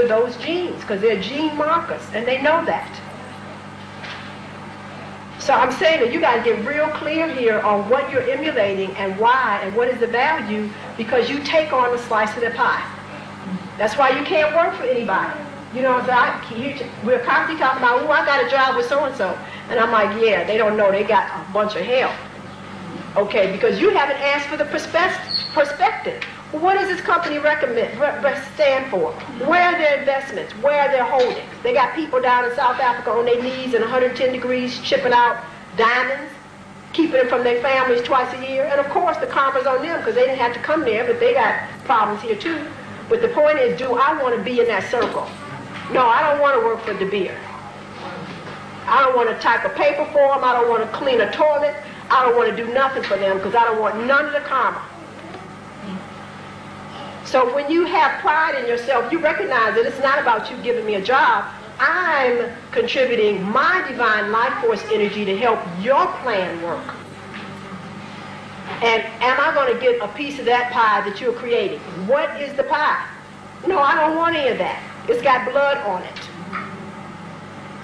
those genes, because they're gene markers, and they know that. So I'm saying that you got to get real clear here on what you're emulating and why and what is the value, because you take on a slice of the pie. That's why you can't work for anybody. You know, we're constantly talking about, oh, I got a job with so-and-so. And I'm like, yeah, they don't know they got a bunch of help. Okay, because you haven't asked for the perspective. What does this company stand for? Where are their investments? Where are their holdings? They got people down in South Africa on their knees in 110 degrees chipping out diamonds, keeping them from their families twice a year. And of course the karma's on them because they didn't have to come there, but they got problems here too. But the point is, do I want to be in that circle? No, I don't want to work for De Beer. I don't want to type a paper for them. I don't want to clean a toilet. I don't want to do nothing for them because I don't want none of the karma. So when you have pride in yourself, you recognize that it's not about you giving me a job. I'm contributing my divine life force energy to help your plan work. And am I going to get a piece of that pie that you're creating? What is the pie? No, I don't want any of that. It's got blood on it.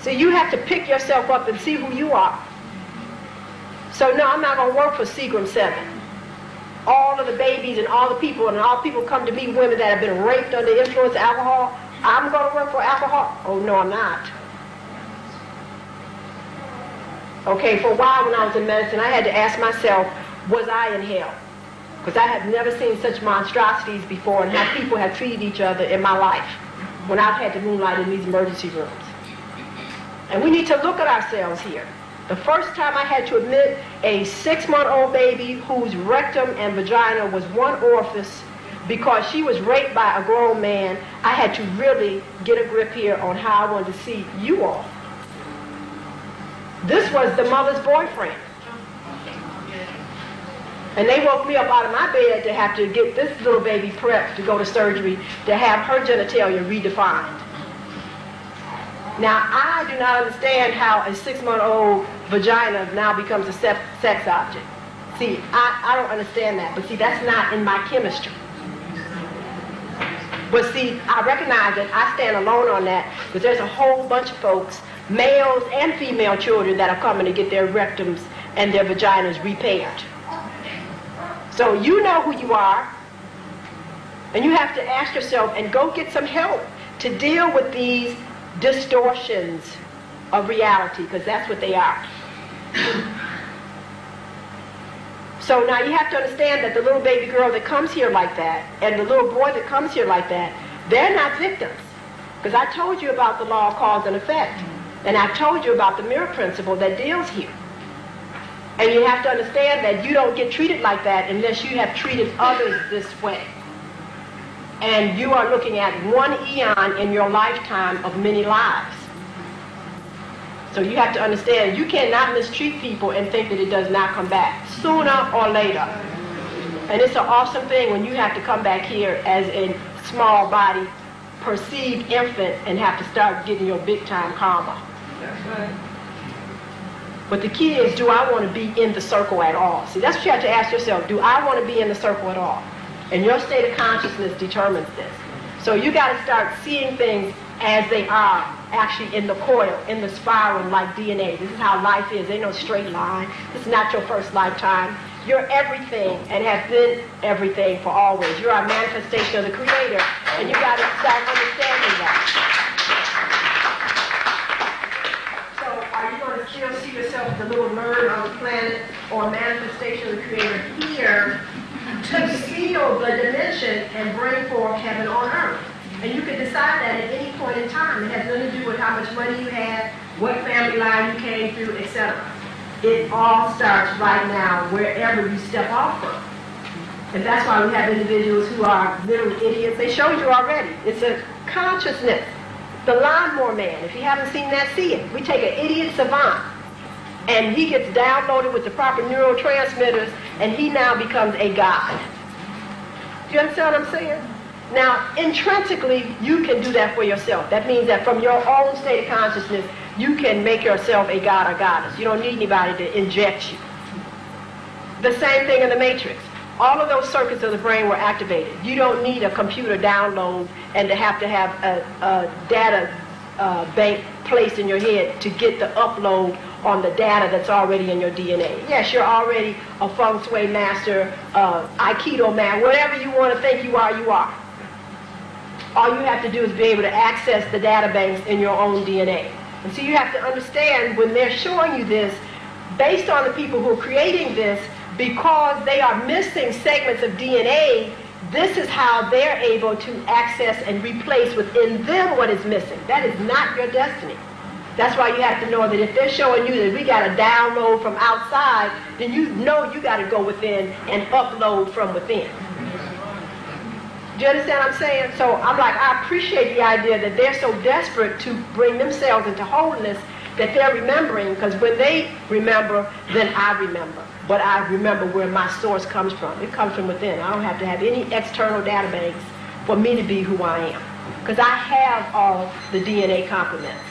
So you have to pick yourself up and see who you are. So no, I'm not going to work for Pookrum 7. All of the babies and all the people come to me, women that have been raped under the influence of alcohol. I'm going to work for alcohol? Oh, no, I'm not. Okay, for a while when I was in medicine, I had to ask myself, was I in hell? Because I have never seen such monstrosities before and how people have treated each other in my life when I've had to moonlight in these emergency rooms. And we need to look at ourselves here. The first time I had to admit a 6-month-old baby whose rectum and vagina was one orifice because she was raped by a grown man, I had to really get a grip here on how I wanted to see you all. This was the mother's boyfriend. And they woke me up out of my bed to have to get this little baby prepped to go to surgery to have her genitalia redefined. Now, I do not understand how a 6-month-old vagina now becomes a sex object. See, I don't understand that. But see, that's not in my chemistry. But see, I recognize that I stand alone on that because there's a whole bunch of folks, males and female children, that are coming to get their rectums and their vaginas repaired. So you know who you are, and you have to ask yourself and go get some help to deal with these distortions of reality, because that's what they are. So now you have to understand that the little baby girl that comes here like that and the little boy that comes here like that, they're not victims. Because I told you about the law of cause and effect, and I told you about the mirror principle that deals here. And you have to understand that you don't get treated like that unless you have treated others this way. And you are looking at one eon in your lifetime of many lives. So you have to understand, you cannot mistreat people and think that it does not come back, sooner or later. And it's an awesome thing when you have to come back here as a small body, perceived infant, and have to start getting your big time karma. That's right. But the key is, do I want to be in the circle at all? See, that's what you have to ask yourself. Do I want to be in the circle at all? And your state of consciousness determines this. So you got to start seeing things as they are, actually in the coil, in the spiral, like DNA. This is how life is. Ain't no straight line. This is not your first lifetime. You're everything and have been everything for always. You're a manifestation of the Creator, and you got to start understanding that. Are you going to still see yourself as a little nerd on the planet or a manifestation of the Creator here to seal the dimension and bring forth heaven on earth? And you can decide that at any point in time. It has nothing to do with how much money you had, what family line you came through, etc. It all starts right now, wherever you step off from. And that's why we have individuals who are literally idiots. They showed you already. It's a consciousness. The lawnmower man, if you haven't seen that, see it. We take an idiot savant, and he gets downloaded with the proper neurotransmitters, and he now becomes a god. Do you understand what I'm saying? Now, intrinsically, you can do that for yourself. That means that from your own state of consciousness, you can make yourself a god or goddess. You don't need anybody to inject you. The same thing in the Matrix. all of those circuits of the brain were activated. You don't need a computer download and to have a data bank placed in your head to get the upload on the data that's already in your DNA. Yes, you're already a feng shui master, Aikido man, whatever you want to think you are, you are. All you have to do is be able to access the data banks in your own DNA. And so you have to understand when they're showing you this, based on the people who are creating this, because they are missing segments of DNA, this is how they're able to access and replace within them what is missing. That is not your destiny. That's why you have to know that if they're showing you that we got to download from outside, then you know you got to go within and upload from within. Do you understand what I'm saying? So I'm like, I appreciate the idea that they're so desperate to bring themselves into wholeness that they're remembering, because when they remember, then I remember. But I remember where my source comes from. It comes from within. I don't have to have any external data banks for me to be who I am, because I have all the DNA complements.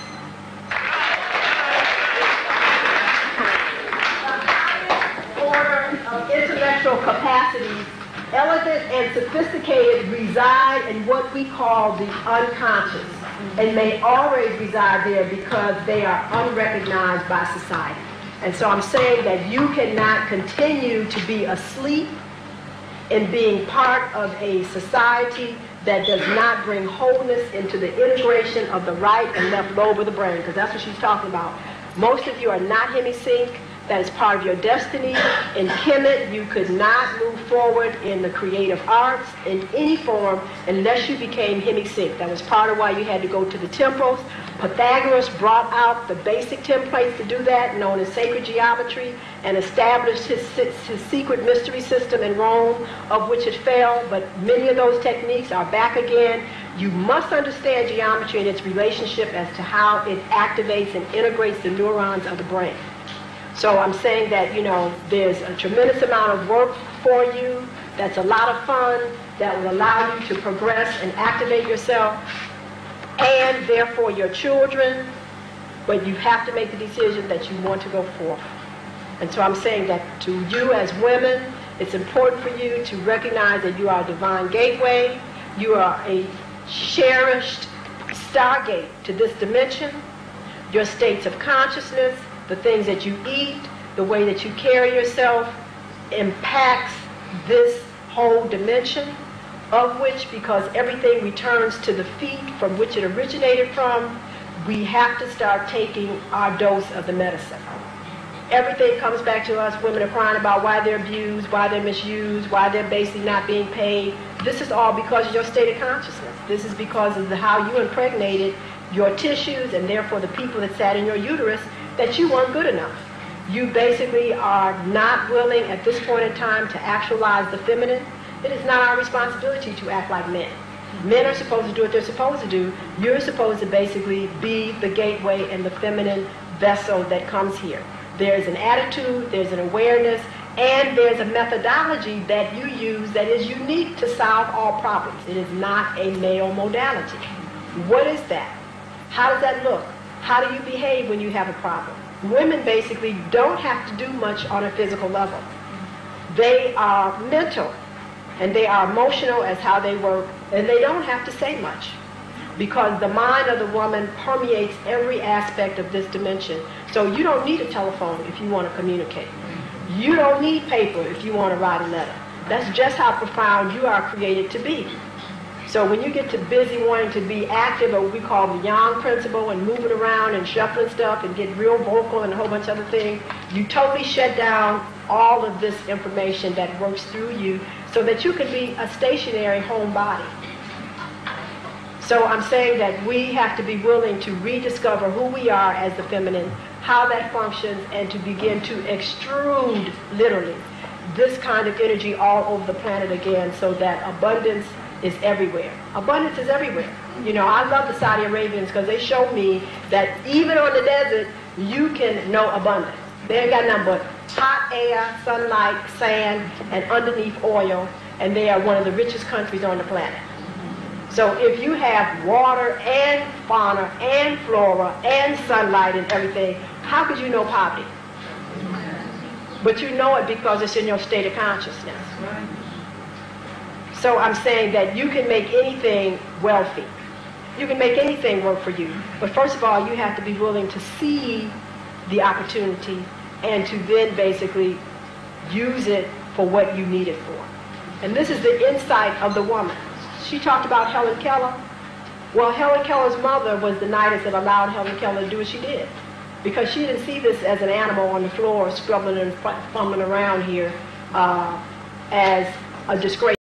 Order of intellectual capacities, elegant and sophisticated, reside in what we call the unconscious, and may always reside there because they are unrecognized by society. And so I'm saying that you cannot continue to be asleep in being part of a society that does not bring wholeness into the integration of the right and left lobe of the brain, because that's what she's talking about. Most of you are not hemisync. That is part of your destiny. In Kemet, you could not move forward in the creative arts in any form unless you became hemisync. That was part of why you had to go to the temples. Pythagoras brought out the basic templates to do that, known as sacred geometry, and established his secret mystery system in Rome, of which it fell, but many of those techniques are back again. You must understand geometry and its relationship as to how it activates and integrates the neurons of the brain. So I'm saying that, you know, there's a tremendous amount of work for you. That's a lot of fun that will allow you to progress and activate yourself, and therefore your children. But you have to make the decision that you want to go forth. And so I'm saying that to you as women, it's important for you to recognize that you are a divine gateway. You are a cherished stargate to this dimension. Your states of consciousness, the things that you eat, the way that you carry yourself, impacts this whole dimension, of which, because everything returns to the feet from which it originated from, we have to start taking our dose of the medicine. Everything comes back to us. Women are crying about why they're abused, why they're misused, why they're basically not being paid. This is all because of your state of consciousness. This is because of how you impregnated your tissues, and therefore the people that sat in your uterus, that you weren't good enough. You basically are not willing at this point in time to actualize the feminine. It is not our responsibility to act like men. Men are supposed to do what they're supposed to do. You're supposed to basically be the gateway and the feminine vessel that comes here. There's an attitude, there's an awareness, and there's a methodology that you use that is unique to solve all problems. It is not a male modality. What is that? How does that look? How do you behave when you have a problem? Women basically don't have to do much on a physical level. They are mental and they are emotional as how they work, and they don't have to say much, because the mind of the woman permeates every aspect of this dimension. So you don't need a telephone if you want to communicate. You don't need paper if you want to write a letter. That's just how profound you are created to be. So when you get to busy wanting to be active, or what we call the yang principle, and moving around and shuffling stuff and get real vocal and a whole bunch of other things, you totally shut down all of this information that works through you so that you can be a stationary home body. So I'm saying that we have to be willing to rediscover who we are as the feminine, how that functions, and to begin to extrude, literally, this kind of energy all over the planet again, so that abundance is everywhere. Abundance is everywhere. You know, I love the Saudi Arabians because they show me that even on the desert, you can know abundance. They ain't got nothing but hot air, sunlight, sand, and underneath oil, and they are one of the richest countries on the planet. So if you have water and fauna and flora and sunlight and everything, how could you know poverty? But you know it because it's in your state of consciousness. So I'm saying that you can make anything wealthy. You can make anything work for you. But first of all, you have to be willing to see the opportunity and to then basically use it for what you need it for. And this is the insight of the woman. She talked about Helen Keller. Well, Helen Keller's mother was the nidus that allowed Helen Keller to do what she did. Because she didn't see this as an animal on the floor, scrubbing and fumbling around here as a disgrace.